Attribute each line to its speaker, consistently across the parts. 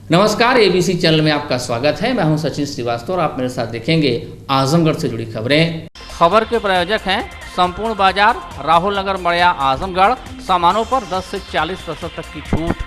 Speaker 1: नमस्कार, ABC channel में आपका स्वागत है। मैं हूं सचिन श्रीवास्तव और आप मेरे साथ देखेंगे आजमगढ़ से जुड़ी खबरें। खबर के प्रायोजक हैं संपूर्ण बाजार, राहुल नगर, मड़िया, आजमगढ़। सामानों पर 10 से 40% तक की छूट।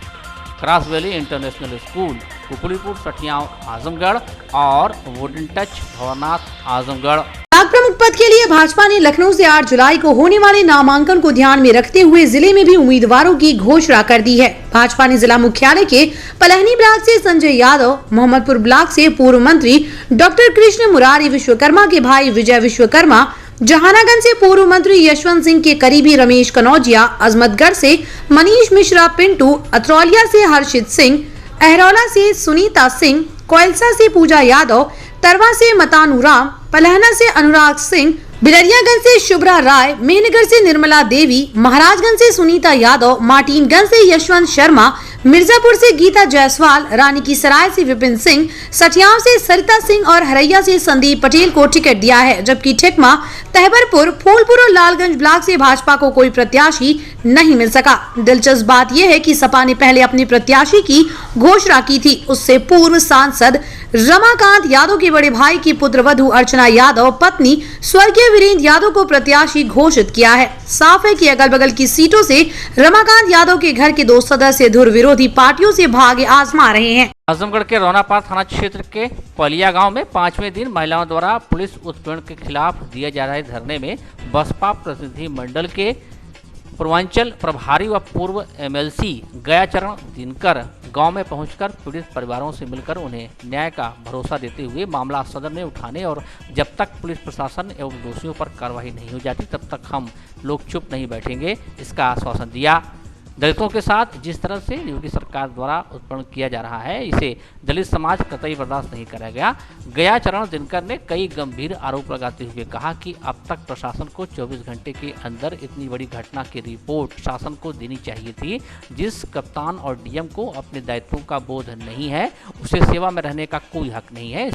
Speaker 1: Cross Valley International School, Kukulipur, Sathiyaon, Azamgarh और wooden touch, Bhawanath, Azamgarh.
Speaker 2: Block प्रमुख पद के लिए भाजपा ने लखनऊ से 8 जुलाई को होने वाले नामांकन को ध्यान में रखते हुए जिले में भी उम्मीदवारों की घोषणा कर दी है। भाजपा ने जिला मुख्यालय के पलहनी ब्लॉक से संजय यादव, मोहम्मदपुर ब्लॉक से पूर्व मंत्री डॉक्टर कृष्ण मुरारी विश्वकर्मा के भाई विजय विश्वकर्मा, जहानागंज से पूर्व मंत्री यशवंत सिंह के करीबी रमेश कनौजिया, अजमतगढ़ से मनीष मिश्रा पिंटू, अतरौलिया से हर्षित सिंह, अहरौला से सुनीता सिंह, कोयलसा से पूजा यादव, तरवा से मतानू राम, पलहना से अनुराग सिंह, बिलरियागंज से शुभ्रा राय, मेहनगर से निर्मला देवी, महाराजगंज से सुनीता यादव, मार्टिनगंज से यशवंत शर्मा, मिर्जापुर से गीता जायसवाल, रानी की सराय से विपिन सिंह, सठियाव से सरिता सिंह और हरैया से संदीप पटेल को टिकट दिया है। जबकि ठेकमा, तहबरपुर, फूलपुर और लालगंज ब्लॉक से भाजपा को कोई प्रत्याशी नहीं मिल सका। दिलचस्प बात यह है कि सपा ने पहले अपने प्रत्याशी की घोषणा की थी। उससे पूर्व सांसद रमाकांत यादव के बड़े भाई की पुत्रवधू अर्चना यादव पत्नी स्वर्गीय वीरेंद्र यादव को प्रत्याशी घोषित किया है। साफ है कि अगल बगल की सीटों से रमाकांत यादव के घर के 2 सदस्य धुर विरोधी पार्टियों से भाग्य आजमा रहे हैं।
Speaker 1: आजमगढ़ के रौनापार थाना क्षेत्र के पलिया गांव में 5वें दिन महिलाओं द्वारा पुलिस उत्पीड़न के खिलाफ दिए जा रहे धरने में बसपा प्रतिनिधि मंडल के पूर्वांचल प्रभारी व पूर्व एमएलसी गयाचरण दिनकर गांव में पहुंचकर पीड़ित परिवारों से मिलकर उन्हें न्याय का भरोसा देते हुए मामला सदन में उठाने और जब तक पुलिस प्रशासन एवं दोषियों पर कार्रवाई नहीं हो जाती तब तक हम लोग चुप नहीं बैठेंगे, इसका आश्वासन दिया। दलितों के साथ जिस तरह से योगी सरकार द्वारा उत्पन्न किया जा रहा है, इसे दलित समाज कतई बर्दाश्त नहीं करेगा। गयाचरण दिनकर ने कई गंभीर आरोप लगाते हुए कहा कि अब तक प्रशासन को 24 घंटे के अंदर इतनी बड़ी घटना की रिपोर्ट शासन को देनी चाहिए थी। जिस कप्तान और डीएम को अपने दायित्वों का बोध नहीं है, उसे सेवा में रहने का कोई हक नहीं है।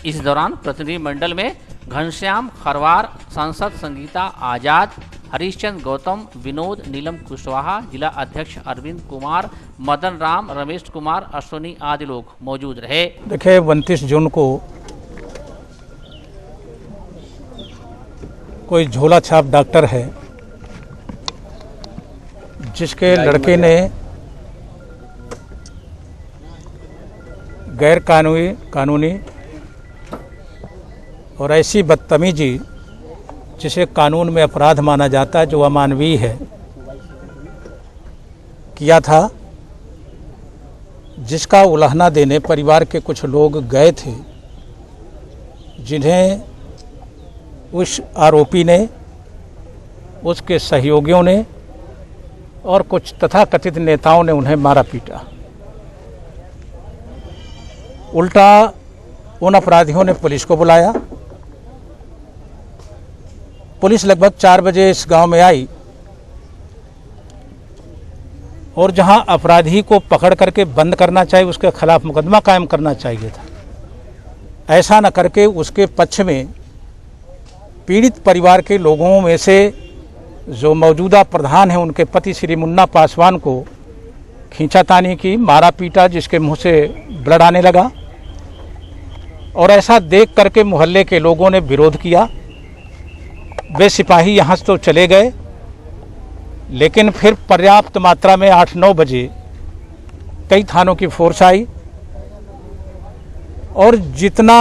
Speaker 1: इस दौरान प्रतिनिधि मंडल में घनश्याम खरवार, सांसद संगीता आजाद, हरीशचंद्र गौतम, विनोद, नीलम कुशवाहा, जिला अध्यक्ष अरविंद कुमार, मदन राम, रमेश कुमार, अश्विनी आदि लोग मौजूद रहे।
Speaker 3: देखिए, 29 जून को कोई झोला छाप डॉक्टर है जिसके लड़के ने गैर कानूनी और ऐसी बदतमीजी जिसे कानून में अपराध माना जाता है, जो अमानवीय है, किया था, जिसका उल्लंघना देने परिवार के कुछ लोग गए थे, जिन्हें उस आरोपी ने, उसके सहयोगियों ने और कुछ तथाकथित नेताओं ने उन्हें मारा पीटा। उल्टा उन अपराधियों ने पुलिस को बुलाया। पुलिस लगभग 4 बजे इस गांव में आई और जहां अपराधी को पकड़ करके बंद करना चाहिए, उसके खिलाफ मुकदमा कायम करना चाहिए था, ऐसा न करके उसके पक्ष में पीड़ित परिवार के लोगों में से जो मौजूदा प्रधान हैं, उनके पति श्री मुन्ना पासवान को खींचातानी की, मारा पीटा, जिसके मुंह से ब्लड आने लगा। और ऐसा देख करके मोहल्ले के लोगों ने विरोध किया। वे सिपाही यहाँ से तो चले गए, लेकिन फिर पर्याप्त मात्रा में 8-9 बजे कई थानों की फोर्स आई और जितना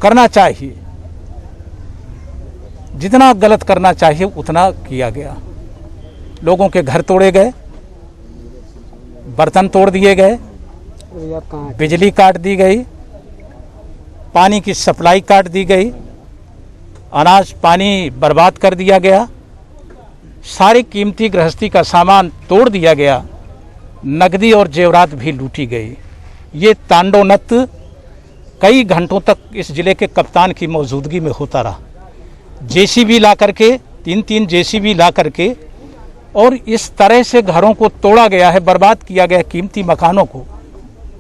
Speaker 3: करना चाहिए, जितना गलत करना चाहिए उतना किया गया। लोगों के घर तोड़े गए, बर्तन तोड़ दिए गए, बिजली काट दी गई, पानी की सप्लाई काट दी गई, अनाज पानी बर्बाद कर दिया गया, सारी कीमती गृहस्थी का सामान तोड़ दिया गया, नकदी और जेवरात भी लूटी गई। ये तांडव नृत्य कई घंटों तक इस जिले के कप्तान की मौजूदगी में होता रहा। जेसीबी ला करके, 3-3 जेसीबी ला करके, और इस तरह से घरों को तोड़ा गया है, बर्बाद किया गया कीमती मकानों को।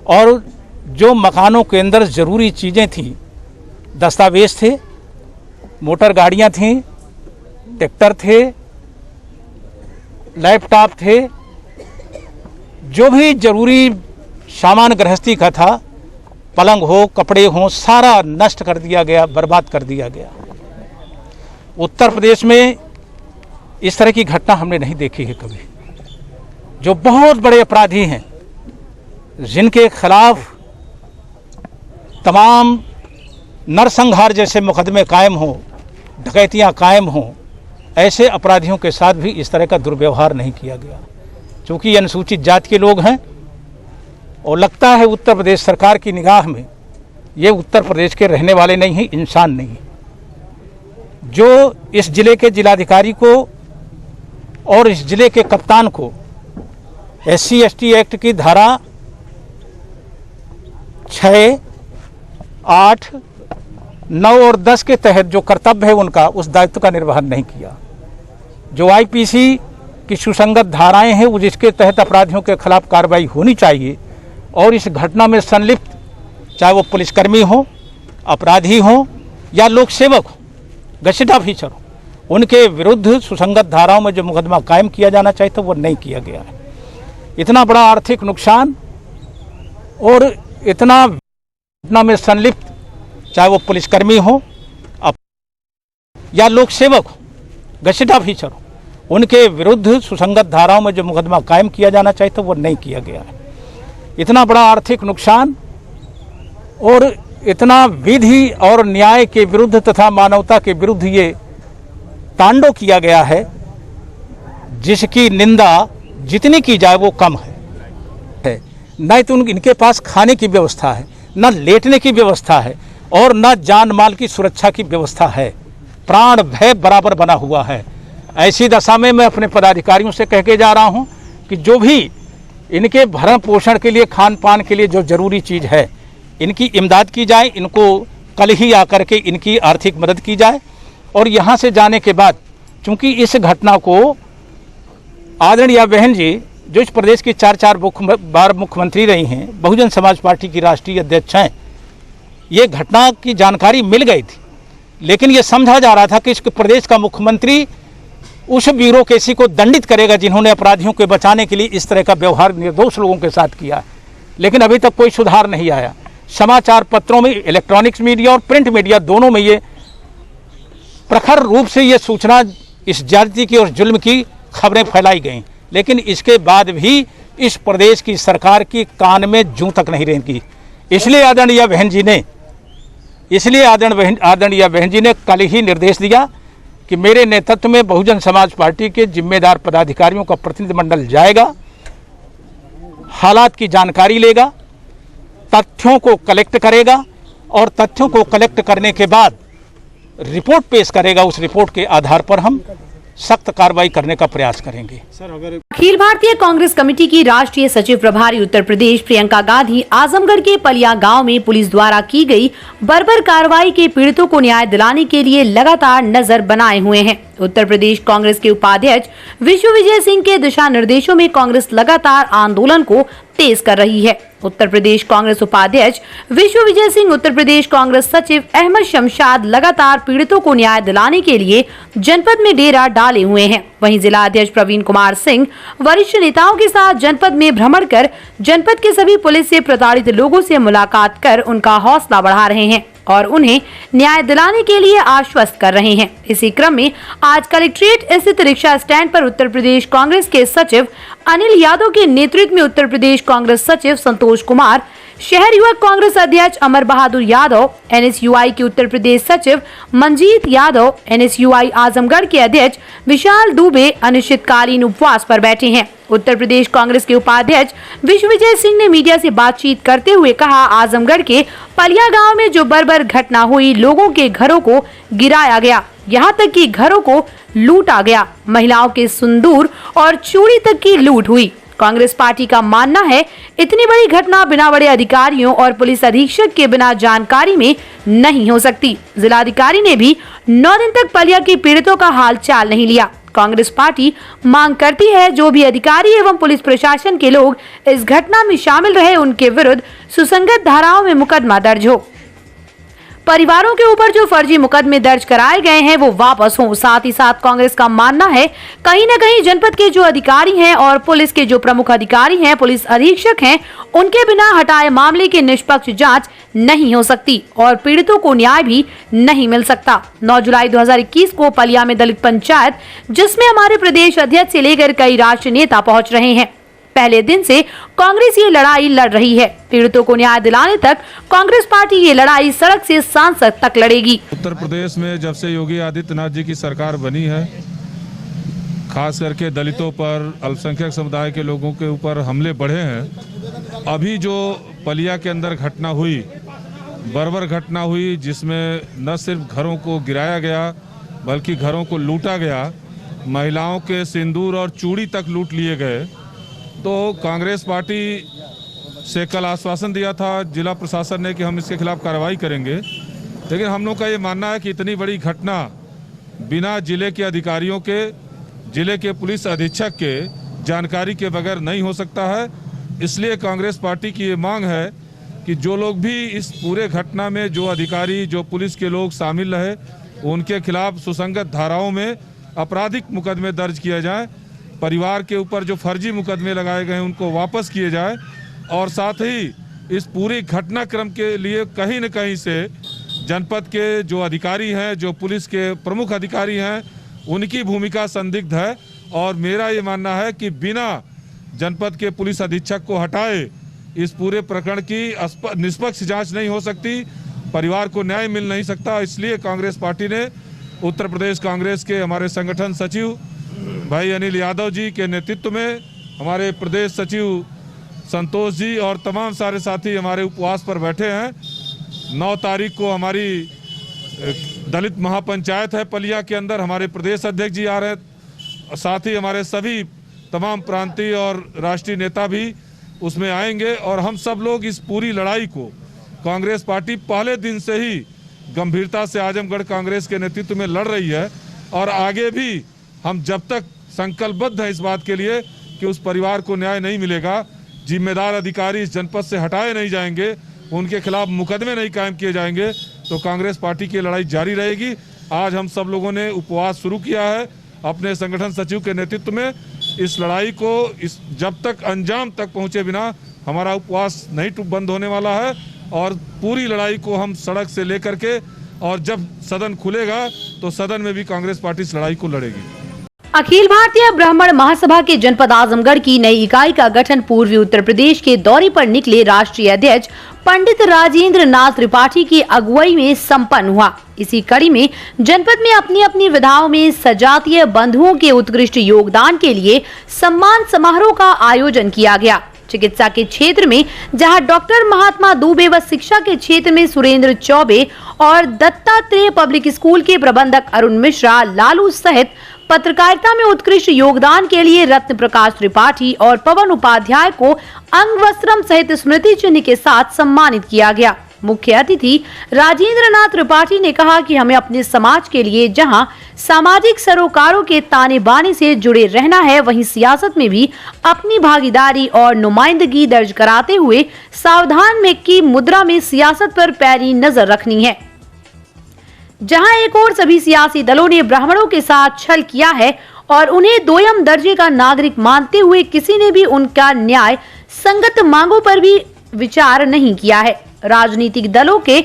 Speaker 3: और जो मकानों के अंदर ज़रूरी चीज़ें थीं, दस्तावेज थे, मोटर गाड़ियां थीं, ट्रैक्टर थे, लैपटॉप थे, जो भी जरूरी सामान गृहस्थी का था, पलंग हो, कपड़े हो, सारा नष्ट कर दिया गया, बर्बाद कर दिया गया। उत्तर प्रदेश में इस तरह की घटना हमने नहीं देखी है कभी। जो बहुत बड़े अपराधी हैं, जिनके खिलाफ तमाम नरसंहार जैसे मुकदमे कायम हो, डकैतियां कायम हो, ऐसे अपराधियों के साथ भी इस तरह का दुर्व्यवहार नहीं किया गया। चूँकि ये अनुसूचित जाति के लोग हैं और लगता है उत्तर प्रदेश सरकार की निगाह में ये उत्तर प्रदेश के रहने वाले नहीं हैं, इंसान नहीं। जो इस जिले के जिलाधिकारी को और इस जिले के कप्तान को SC/ST एक्ट की धारा 6, 8, 9 और 10 के तहत जो कर्तव्य है उनका, उस दायित्व का निर्वहन नहीं किया। जो IPC की सुसंगत धाराएं हैं, वो जिसके तहत अपराधियों के खिलाफ कार्रवाई होनी चाहिए, और इस घटना में संलिप्त चाहे वो पुलिसकर्मी हो, अपराधी हो या लोक सेवक हो, गैजेट ऑफिसर हो, उनके विरुद्ध सुसंगत धाराओं में जो मुकदमा कायम किया जाना चाहिए था वो नहीं किया गया है। इतना बड़ा आर्थिक नुकसान और इतना घटना में संलिप्त चाहे वो पुलिसकर्मी हो या लोक सेवक हो, गैजेट ऑफिसर हो, उनके विरुद्ध सुसंगत धाराओं में जो मुकदमा कायम किया जाना चाहिए था वो नहीं किया गया है। इतना बड़ा आर्थिक नुकसान और इतना विधि और न्याय के विरुद्ध तथा मानवता के विरुद्ध ये तांडव किया गया है, जिसकी निंदा जितनी की जाए वो कम है। न तो इनके पास खाने की व्यवस्था है, न लेटने की व्यवस्था है, और न जान माल की सुरक्षा की व्यवस्था है। प्राण भय बराबर बना हुआ है। ऐसी दशा में मैं अपने पदाधिकारियों से कह के जा रहा हूं कि जो भी इनके भरण पोषण के लिए, खान पान के लिए जो जरूरी चीज़ है, इनकी इमदाद की जाए। इनको कल ही आकर के इनकी आर्थिक मदद की जाए। और यहाँ से जाने के बाद, चूँकि इस घटना को आदरणीय बहन जी, जो इस प्रदेश की 4 बार मुख्यमंत्री रही हैं, बहुजन समाज पार्टी की राष्ट्रीय अध्यक्ष हैं, ये घटना की जानकारी मिल गई थी, लेकिन ये समझा जा रहा था कि इस प्रदेश का मुख्यमंत्री उस ब्यूरोक्रेसी को दंडित करेगा जिन्होंने अपराधियों को बचाने के लिए इस तरह का व्यवहार निर्दोष लोगों के साथ किया, लेकिन अभी तक कोई सुधार नहीं आया। समाचार पत्रों में, इलेक्ट्रॉनिक्स मीडिया और प्रिंट मीडिया दोनों में ये प्रखर रूप से ये सूचना इस ज्यादती की और जुल्म की खबरें फैलाई गईं, लेकिन इसके बाद भी इस प्रदेश की सरकार की कान में जूं तक नहीं रेंगी। इसलिए आदरणीय बहन जी ने कल ही निर्देश दिया कि मेरे नेतृत्व में बहुजन समाज पार्टी के जिम्मेदार पदाधिकारियों का प्रतिनिधिमंडल जाएगा, हालात की जानकारी लेगा, तथ्यों को कलेक्ट करेगा, और तथ्यों को कलेक्ट करने के बाद रिपोर्ट पेश करेगा। उस रिपोर्ट के आधार पर हम सख्त कार्रवाई करने का प्रयास करेंगे।
Speaker 2: अखिल भारतीय कांग्रेस कमेटी की राष्ट्रीय सचिव प्रभारी उत्तर प्रदेश प्रियंका गांधी आजमगढ़ के पलिया गांव में पुलिस द्वारा की गई बर्बर कार्रवाई के पीड़ितों को न्याय दिलाने के लिए लगातार नजर बनाए हुए हैं। उत्तर प्रदेश कांग्रेस के उपाध्यक्ष विश्व विजय सिंह के दिशा निर्देशों में कांग्रेस लगातार आंदोलन को तेज कर रही है। उत्तर प्रदेश कांग्रेस उपाध्यक्ष विश्व विजय सिंह, उत्तर प्रदेश कांग्रेस सचिव अहमद शमशाद लगातार पीड़ितों को न्याय दिलाने के लिए जनपद में डेरा डाले हुए हैं। वहीं जिला अध्यक्ष प्रवीण कुमार सिंह वरिष्ठ नेताओं के साथ जनपद में भ्रमण कर जनपद के सभी पुलिस से प्रताड़ित लोगों से मुलाकात कर उनका हौसला बढ़ा रहे हैं और उन्हें न्याय दिलाने के लिए आश्वस्त कर रहे हैं। इसी क्रम में आज कलेक्ट्रेट स्थित रिक्शा स्टैंड पर उत्तर प्रदेश कांग्रेस के सचिव अनिल यादव के नेतृत्व में उत्तर प्रदेश कांग्रेस सचिव संतोष कुमार, शहर युवक कांग्रेस अध्यक्ष अमर बहादुर यादव, NSUI के उत्तर प्रदेश सचिव मंजीत यादव, NSUI आजमगढ़ के अध्यक्ष विशाल दुबे अनिश्चितकालीन उपवास पर बैठे हैं। उत्तर प्रदेश कांग्रेस के उपाध्यक्ष विश्व विजय सिंह ने मीडिया से बातचीत करते हुए कहा, आजमगढ़ के पलिया गांव में जो बर्बर घटना हुई, लोगों के घरों को गिराया गया, यहां तक कि घरों को लूटा गया, महिलाओं के सिंदूर और चूड़ी तक की लूट हुई। कांग्रेस पार्टी का मानना है इतनी बड़ी घटना बिना बड़े अधिकारियों और पुलिस अधीक्षक के बिना जानकारी में नहीं हो सकती। जिलाधिकारी ने भी 9 दिन तक पलिया के पीड़ितों का हाल चाल नहीं लिया। कांग्रेस पार्टी मांग करती है जो भी अधिकारी एवं पुलिस प्रशासन के लोग इस घटना में शामिल रहे उनके विरुद्ध सुसंगत धाराओं में मुकदमा दर्ज हो। परिवारों के ऊपर जो फर्जी मुकदमे दर्ज कराए गए हैं वो वापस हों। साथ ही साथ कांग्रेस का मानना है कहीं न कहीं जनपद के जो अधिकारी हैं और पुलिस के जो प्रमुख अधिकारी हैं, पुलिस अधीक्षक हैं, उनके बिना हटाए मामले की निष्पक्ष जांच नहीं हो सकती और पीड़ितों को न्याय भी नहीं मिल सकता। 9 जुलाई 2021 को पलिया में दलित पंचायत, जिसमें हमारे प्रदेश अध्यक्ष से लेकर कई राष्ट्रीय नेता पहुंच रहे हैं। पहले दिन से कांग्रेस ये लड़ाई लड़ रही है। पीड़ितों को न्याय दिलाने तक कांग्रेस पार्टी ये लड़ाई सड़क से सांसद तक लड़ेगी।
Speaker 4: उत्तर प्रदेश में जब से योगी आदित्यनाथ जी की सरकार बनी है, खास करके दलितों पर, अल्पसंख्यक समुदाय के लोगों के ऊपर हमले बढ़े हैं। अभी जो पलिया के अंदर घटना हुई, बर्बर घटना हुई, जिसमें न सिर्फ घरों को गिराया गया बल्कि घरों को लूटा गया, महिलाओं के सिंदूर और चूड़ी तक लूट लिए गए। तो कांग्रेस पार्टी से कल आश्वासन दिया था जिला प्रशासन ने कि हम इसके खिलाफ कार्रवाई करेंगे, लेकिन हम लोग का ये मानना है कि इतनी बड़ी घटना बिना जिले के अधिकारियों के, जिले के पुलिस अधीक्षक के जानकारी के बगैर नहीं हो सकता है। इसलिए कांग्रेस पार्टी की ये मांग है कि जो लोग भी इस पूरे घटना में, जो अधिकारी, जो पुलिस के लोग शामिल रहे, उनके खिलाफ सुसंगत धाराओं में आपराधिक मुकदमे दर्ज किए जाएं। परिवार के ऊपर जो फर्जी मुकदमे लगाए गए हैं उनको वापस किए जाए और साथ ही इस पूरी घटनाक्रम के लिए कहीं न कहीं से जनपद के जो अधिकारी हैं, जो पुलिस के प्रमुख अधिकारी हैं, उनकी भूमिका संदिग्ध है। और मेरा ये मानना है कि बिना जनपद के पुलिस अधीक्षक को हटाए इस पूरे प्रकरण की निष्पक्ष जांच नहीं हो सकती, परिवार को न्याय मिल नहीं सकता। इसलिए कांग्रेस पार्टी ने उत्तर प्रदेश कांग्रेस के हमारे संगठन सचिव भाई अनिल यादव जी के नेतृत्व में, हमारे प्रदेश सचिव संतोष जी और तमाम सारे साथी हमारे उपवास पर बैठे हैं। 9 तारीख को हमारी दलित महापंचायत है पलिया के अंदर, हमारे प्रदेश अध्यक्ष जी आ रहे हैं, साथ ही हमारे सभी तमाम प्रांतीय और राष्ट्रीय नेता भी उसमें आएंगे। और हम सब लोग इस पूरी लड़ाई को, कांग्रेस पार्टी पहले दिन से ही गंभीरता से आजमगढ़ कांग्रेस के नेतृत्व में लड़ रही है और आगे भी हम जब तक संकल्पबद्ध हैं इस बात के लिए कि उस परिवार को न्याय नहीं मिलेगा, जिम्मेदार अधिकारी इस जनपद से हटाए नहीं जाएंगे, उनके खिलाफ मुकदमे नहीं कायम किए जाएंगे, तो कांग्रेस पार्टी की लड़ाई जारी रहेगी। आज हम सब लोगों ने उपवास शुरू किया है अपने संगठन सचिव के नेतृत्व में। इस लड़ाई को जब तक अंजाम तक पहुंचे बिना हमारा उपवास नहीं बंद होने वाला है और पूरी लड़ाई को हम सड़क से लेकर के, और जब सदन खुलेगा तो सदन में भी कांग्रेस पार्टी इस लड़ाई को लड़ेगी।
Speaker 2: अखिल भारतीय ब्राह्मण महासभा के जनपद आजमगढ़ की नई इकाई का गठन पूर्वी उत्तर प्रदेश के दौरे पर निकले राष्ट्रीय अध्यक्ष पंडित राजेंद्र नाथ त्रिपाठी की अगुवाई में संपन्न हुआ। इसी कड़ी में जनपद में अपनी अपनी विधाओं में सजातीय बंधुओं के उत्कृष्ट योगदान के लिए सम्मान समारोह का आयोजन किया गया। चिकित्सा के क्षेत्र में जहां डॉक्टर महात्मा दुबे व शिक्षा के क्षेत्र में सुरेंद्र चौबे और दत्तात्रेय पब्लिक स्कूल के प्रबंधक अरुण मिश्रा लालू सहित पत्रकारिता में उत्कृष्ट योगदान के लिए रत्न प्रकाश त्रिपाठी और पवन उपाध्याय को अंग वस्त्रम सहित स्मृति चिन्ह के साथ सम्मानित किया गया। मुख्य अतिथि राजेंद्र नाथ त्रिपाठी ने कहा कि हमें अपने समाज के लिए जहां सामाजिक सरोकारों के ताने बाने से जुड़े रहना है, वहीं सियासत में भी अपनी भागीदारी और नुमाइंदगी दर्ज कराते हुए सावधान में की मुद्रा में सियासत पर पैनी नजर रखनी है। जहां एक और सभी सियासी दलों ने ब्राह्मणों के साथ छल किया है और उन्हें दोयम दर्जे का नागरिक मानते हुए किसी ने भी उनका न्याय संगत मांगों पर भी विचार नहीं किया है। राजनीतिक दलों के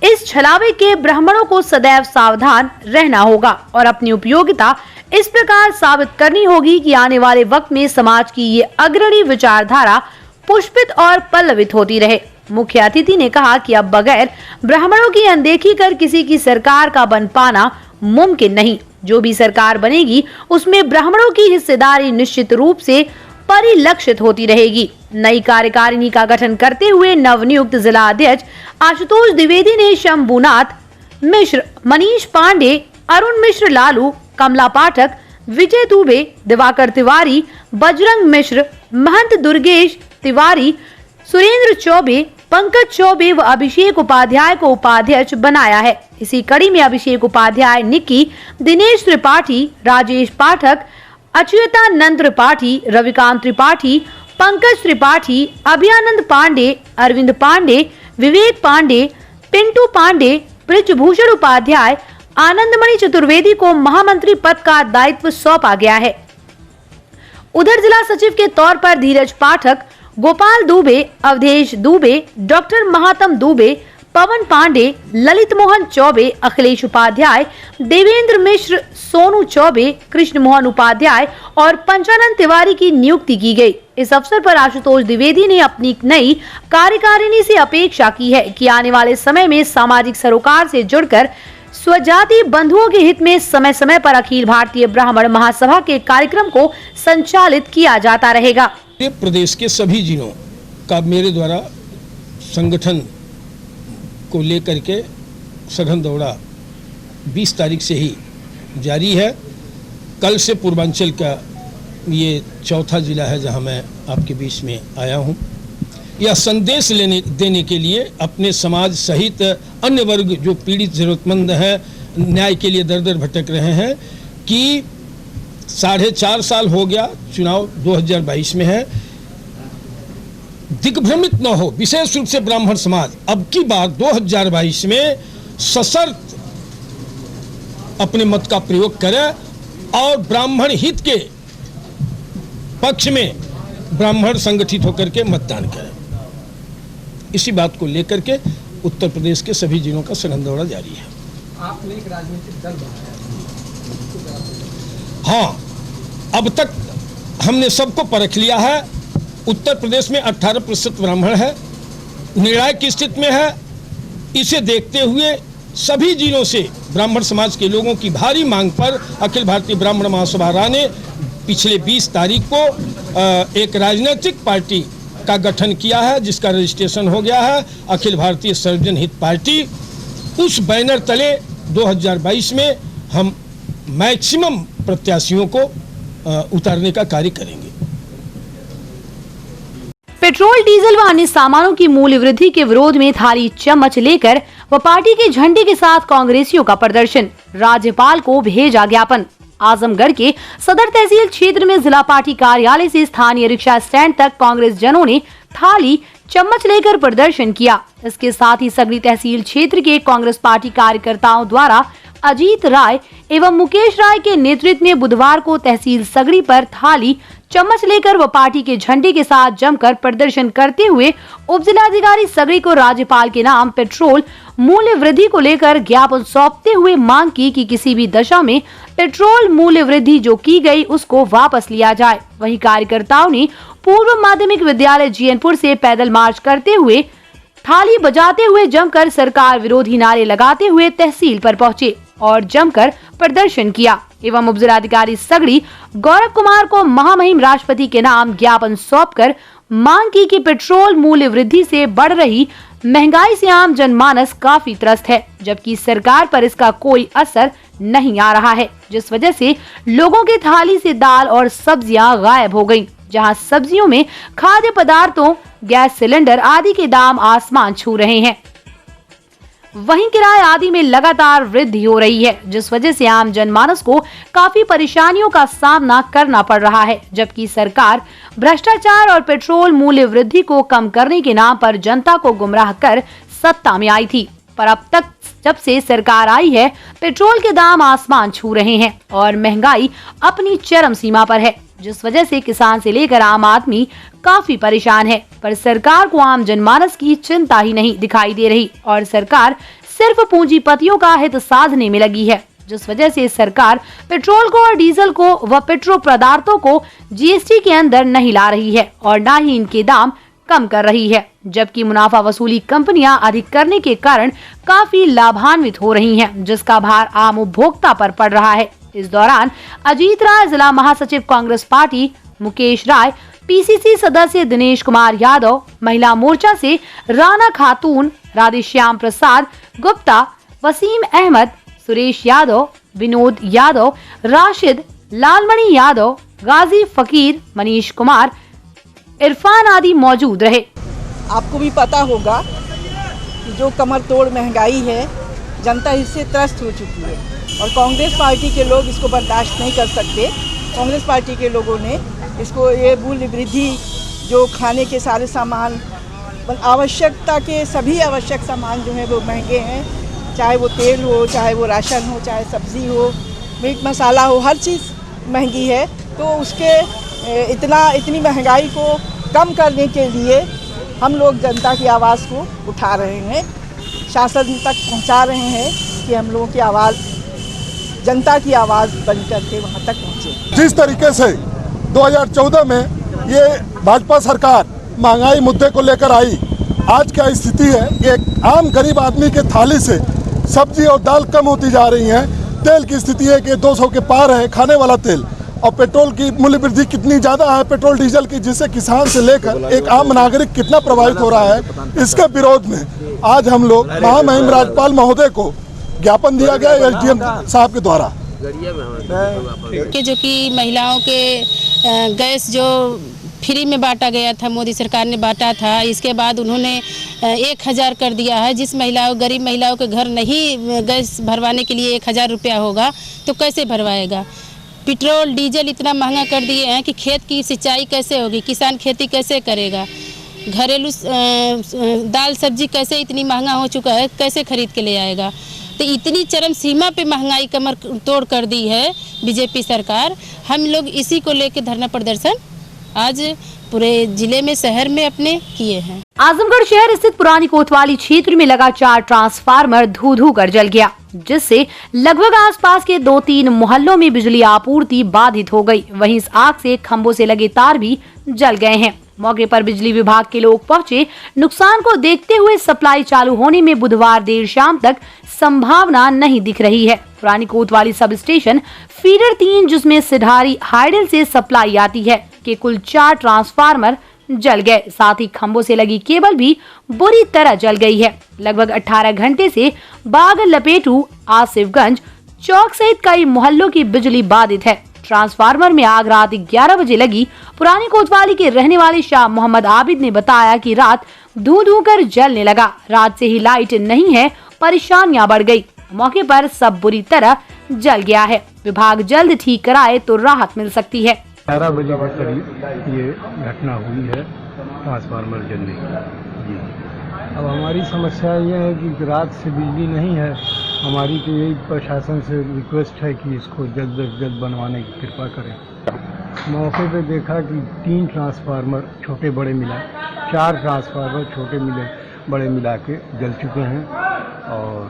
Speaker 2: इस छलावे के ब्राह्मणों को सदैव सावधान रहना होगा और अपनी उपयोगिता इस प्रकार साबित करनी होगी कि आने वाले वक्त में समाज की ये अग्रणी विचारधारा पुष्पित और पल्लवित होती रहे। मुख्य अतिथि ने कहा कि अब बगैर ब्राह्मणों की अनदेखी कर किसी की सरकार का बन पाना मुमकिन नहीं। जो भी सरकार बनेगी उसमें ब्राह्मणों की हिस्सेदारी निश्चित रूप से परिलक्षित होती रहेगी। नई कार्यकारिणी का गठन करते हुए नवनियुक्त जिला अध्यक्ष आशुतोष द्विवेदी ने शंभुनाथ मिश्र, मनीष पांडे, अरुण मिश्र लालू, कमला पाठक, विजय दुबे, दिवाकर तिवारी, बजरंग मिश्र, महंत दुर्गेश तिवारी, सुरेंद्र चौबे, पंकज चौबे व अभिषेक उपाध्याय को उपाध्यक्ष बनाया है। इसी कड़ी में अभिषेक उपाध्याय, निक्की, दिनेश त्रिपाठी, राजेश पाठक, अच्युतानंद त्रिपाठी, रविकांत त्रिपाठी, पंकज त्रिपाठी, अभियानंद पांडे, अरविंद पांडे, विवेक पांडे, पिंटू पांडे, ब्रिजभूषण उपाध्याय, आनंदमणि चतुर्वेदी को महामंत्री पद का दायित्व सौंपा गया है। उधर जिला सचिव के तौर पर धीरज पाठक, गोपाल दुबे, अवधेश दुबे, डॉक्टर महात्म दुबे, पवन पांडे, ललित मोहन चौबे, अखिलेश उपाध्याय, देवेंद्र मिश्र, सोनू चौबे, कृष्ण मोहन उपाध्याय और पंचानन तिवारी की नियुक्ति की गई। इस अवसर पर आशुतोष द्विवेदी ने अपनी नई कार्यकारिणी से अपेक्षा की है कि आने वाले समय में सामाजिक सरोकार से जुड़कर स्वजाति बंधुओं के हित में समय समय पर अखिल भारतीय ब्राह्मण महासभा के कार्यक्रम को संचालित किया जाता रहेगा।
Speaker 5: प्रदेश के सभी जिलों का मेरे द्वारा संगठन को लेकर के सघन दौरा 20 तारीख से ही जारी है। कल से पूर्वांचल का ये चौथा जिला है जहां मैं आपके बीच में आया हूं। यह संदेश देने के लिए अपने समाज सहित अन्य वर्ग जो पीड़ित जरूरतमंद हैं, न्याय के लिए दर दर भटक रहे हैं कि 4.5 साल हो गया, चुनाव 2022 में है, दिग्भ्रमित न हो विशेष रूप से ब्राह्मण समाज। अब की बार 2022 में सशर्त अपने मत का प्रयोग करे और ब्राह्मण हित के पक्ष में ब्राह्मण संगठित होकर के मतदान करें। इसी बात को लेकर के उत्तर प्रदेश के सभी जिलों का सघन दौरा जारी है।
Speaker 6: आपने एक राजनीतिक दल बनाया।
Speaker 5: हाँ, अब तक हमने सबको परख लिया है। उत्तर प्रदेश में 18% ब्राह्मण है, निर्णायक स्थिति में है। इसे देखते हुए सभी जिलों से ब्राह्मण समाज के लोगों की भारी मांग पर अखिल भारतीय ब्राह्मण महासभा रा ने पिछले 20 तारीख को एक राजनीतिक पार्टी का गठन किया है, जिसका रजिस्ट्रेशन हो गया है अखिल भारतीय सर्वजन हित पार्टी। उस बैनर तले 2022 में हम मैक्सिमम प्रत्याशियों को उतारने का कार्य करेंगे।
Speaker 2: पेट्रोल, डीजल व अन्य सामानों की मूल्य वृद्धि के विरोध में थाली चम्मच लेकर व पार्टी के झंडे के साथ कांग्रेसियों का प्रदर्शन, राज्यपाल को भेजा ज्ञापन। आजमगढ़ के सदर तहसील क्षेत्र में जिला पार्टी कार्यालय से स्थानीय रिक्शा स्टैंड तक कांग्रेस जनों ने थाली चम्मच लेकर प्रदर्शन किया। इसके साथ ही सगरी तहसील क्षेत्र के कांग्रेस पार्टी कार्यकर्ताओं द्वारा अजीत राय एवं मुकेश राय के नेतृत्व में बुधवार को तहसील सगरी पर थाली चम्मच लेकर व पार्टी के झंडे के साथ जमकर प्रदर्शन करते हुए उप जिलाधिकारी सगरी को राज्यपाल के नाम पेट्रोल मूल्य वृद्धि को लेकर ज्ञापन सौंपते हुए मांग की कि किसी भी दशा में पेट्रोल मूल्य वृद्धि जो की गई उसको वापस लिया जाए। वहीं कार्यकर्ताओं ने पूर्व माध्यमिक विद्यालय जीएनपुर से पैदल मार्च करते हुए थाली बजाते हुए जमकर सरकार विरोधी नारे लगाते हुए तहसील पर पहुंचे और जमकर प्रदर्शन किया एवं उप जिलाधिकारी सगरी गौरव कुमार को महामहिम राष्ट्रपति के नाम ज्ञापन सौंपकर मांग की कि पेट्रोल मूल्य वृद्धि से बढ़ रही महंगाई से आम जनमानस काफी त्रस्त है, जबकि सरकार पर इसका कोई असर नहीं आ रहा है, जिस वजह से लोगों की थाली से दाल और सब्जियां गायब हो गयी। जहां सब्जियों में खाद्य पदार्थों, गैस सिलेंडर आदि के दाम आसमान छू रहे हैं, वहीं किराए आदि में लगातार वृद्धि हो रही है, जिस वजह से आम जनमानस को काफी परेशानियों का सामना करना पड़ रहा है। जबकि सरकार भ्रष्टाचार और पेट्रोल मूल्य वृद्धि को कम करने के नाम पर जनता को गुमराह कर सत्ता में आई थी, पर अब तक जब से सरकार आई है पेट्रोल के दाम आसमान छू रहे हैं और महंगाई अपनी चरम सीमा पर है, जिस वजह से किसान से लेकर आम आदमी काफी परेशान है। पर सरकार को आम जनमानस की चिंता ही नहीं दिखाई दे रही और सरकार सिर्फ पूंजीपतियों का हित साधने में लगी है, जिस वजह से सरकार पेट्रोल को और डीजल को व पेट्रो पदार्थों को जीएसटी के अंदर नहीं ला रही है और न ही इनके दाम कम कर रही है, जबकि मुनाफा वसूली कंपनियां अधिक करने के कारण काफी लाभान्वित हो रही हैं, जिसका भार आम उपभोक्ता पर पड़ रहा है। इस दौरान अजीत राय, जिला महासचिव कांग्रेस पार्टी मुकेश राय, पीसीसी सदस्य दिनेश कुमार यादव, महिला मोर्चा से राना खातून, राधेश्याम प्रसाद गुप्ता, वसीम अहमद, सुरेश यादव, विनोद यादव, राशिद, लालमणि यादव, गाजी फकीर, मनीष कुमार, इरफान आदि मौजूद रहे।
Speaker 6: आपको भी पता होगा कि जो कमर तोड़ महंगाई है, जनता इससे त्रस्त हो चुकी है और कांग्रेस पार्टी के लोग इसको बर्दाश्त नहीं कर सकते। कांग्रेस पार्टी के लोगों ने इसको ये मूल्य वृद्धि, जो खाने के सारे सामान, आवश्यकता के सभी आवश्यक सामान जो है वो महंगे हैं, चाहे वो तेल हो, चाहे वो राशन हो, चाहे सब्ज़ी हो, मीट मसाला हो, हर चीज़ महंगी है। तो उसके इतनी महंगाई को कम करने के लिए हम लोग जनता की आवाज़ को उठा रहे हैं, शासन तक पहुंचा रहे हैं कि हम लोगों की आवाज़ जनता की आवाज़ बन करके वहां तक पहुंचे।
Speaker 7: जिस तरीके से 2014 में ये भाजपा सरकार महंगाई मुद्दे को लेकर आई, आज क्या स्थिति है कि एक आम गरीब आदमी के थाली से सब्जी और दाल कम होती जा रही है। तेल की स्थिति है कि 200 के पार है खाने वाला तेल, और पेट्रोल की मूल्य वृद्धि कितनी ज़्यादा है पेट्रोल डीजल की, जिससे किसान से लेकर एक आम नागरिक कितना प्रभावित हो रहा है। इसके विरोध में आज हम लोग महामहिम राज्यपाल महोदय को ज्ञापन दिया गया एसडीएम साहब के द्वारा
Speaker 8: कि जो कि महिलाओं के गैस जो फ्री में बांटा गया था, मोदी सरकार ने बांटा था, इसके बाद उन्होंने 1000 कर दिया है। जिस गरीब महिलाओं के घर नहीं गैस भरवाने के लिए 1000 रुपया होगा तो कैसे भरवाएगा। पेट्रोल डीजल इतना महंगा कर दिए हैं कि खेत की सिंचाई कैसे होगी, किसान खेती कैसे करेगा, घरेलू दाल सब्जी कैसे इतनी महंगा हो चुका है, कैसे खरीद के ले आएगा। तो इतनी चरम सीमा पे महंगाई कमर तोड़ कर दी है बीजेपी सरकार। हम लोग इसी को लेकर धरना प्रदर्शन आज पूरे जिले में, शहर में अपने किए हैं।
Speaker 2: आजमगढ़ शहर स्थित पुरानी कोतवाली क्षेत्र में लगा 4 ट्रांसफार्मर धू कर जल गया, जिससे लगभग आसपास के 2-3 मोहल्लों में बिजली आपूर्ति बाधित हो गई। वहीं इस आग से खंभों से लगे तार भी जल गए हैं। मौके पर बिजली विभाग के लोग पहुंचे। नुकसान को देखते हुए सप्लाई चालू होने में बुधवार देर शाम तक संभावना नहीं दिख रही है। पुरानी कोतवाली सब स्टेशन फीडर 3, जिसमें सिधारी हाइडल से सप्लाई आती है, के कुल 4 ट्रांसफार्मर जल गए। साथ ही खंभों से लगी केबल भी बुरी तरह जल गई है। लगभग 18 घंटे से बाग लपेटू, आसिफगंज चौक सहित कई मोहल्लों की बिजली बाधित है। ट्रांसफार्मर में आग रात 11 बजे लगी। पुरानी कोतवाली के रहने वाले शाह मोहम्मद आबिद ने बताया कि रात धू कर जलने लगा। रात से ही लाइट नहीं है, परेशानियां बढ़ गई। मौके पर सब बुरी तरह जल गया है। विभाग जल्द ठीक कराए तो राहत मिल सकती है।
Speaker 9: 11 बजे के करीब ये घटना हुई है ट्रांसफार्मर जलने की। जी, अब हमारी समस्या ये है कि रात से बिजली नहीं है। हमारी तो यही प्रशासन से रिक्वेस्ट है कि इसको जल्द से जल्द बनवाने की कृपा करें। मौके पे देखा कि 3 ट्रांसफार्मर छोटे बड़े मिला, 4 ट्रांसफार्मर छोटे बड़े मिला के जल चुके हैं। और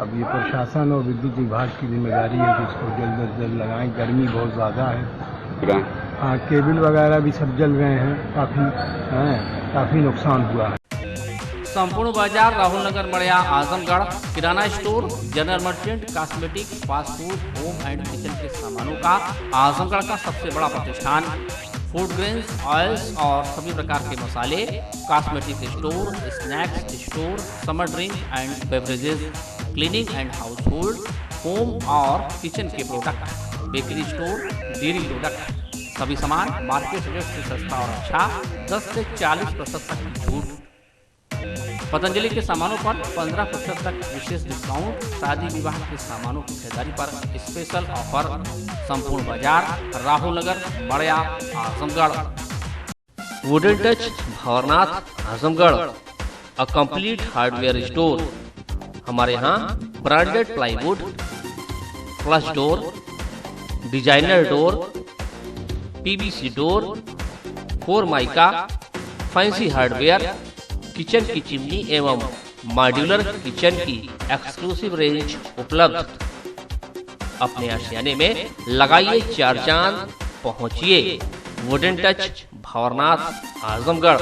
Speaker 9: अब ये प्रशासन और विद्युत विभाग की जिम्मेदारी है कि इसको जल्द से जल्द लगाएं। गर्मी बहुत ज़्यादा है। हाँ, केबल वगैरह भी सब जल गए हैं, काफ़ी नुकसान हुआ है।
Speaker 1: संपूर्ण बाजार, राहुल नगर, मड़िया, आजमगढ़, किराना store, general merchant, cosmetic, fast food, home and kitchen के सामानों का आजमगढ़ का सबसे बड़ा प्रतिष्ठान। फूड ग्रेन्स, ऑयल्स और सभी प्रकार के मसाले, cosmetic store, snacks store, summer drink and beverages, cleaning and house hold, home और किचन के product, bakery store, dairy product, सभी सामान मार्केट रेट से सस्ता और अच्छा। 10 से 40% तक की छूट। पतंजलि के सामानों पर 15% तक विशेष डिस्काउंट। शादी विवाह के सामानों की खरीदारी पर स्पेशल ऑफर। संपूर्ण बाजार, Rahul Nagar, Madiya, Azamgarh. Wooden touch, Bhanwarnath, Azamgarh, a complete hardware store. हमारे यहाँ branded plywood, flush door, designer door, PVC door, 4 mica, fancy hardware, kitchen की चिमनी एवं मॉड्यूलर किचन की एक्सक्लूसिव रेंज उपलब्ध। अपने आशियाने में लगाइए 4 चांद। पहुंचिए वुडन टच, भंवरनाथ, आजमगढ़।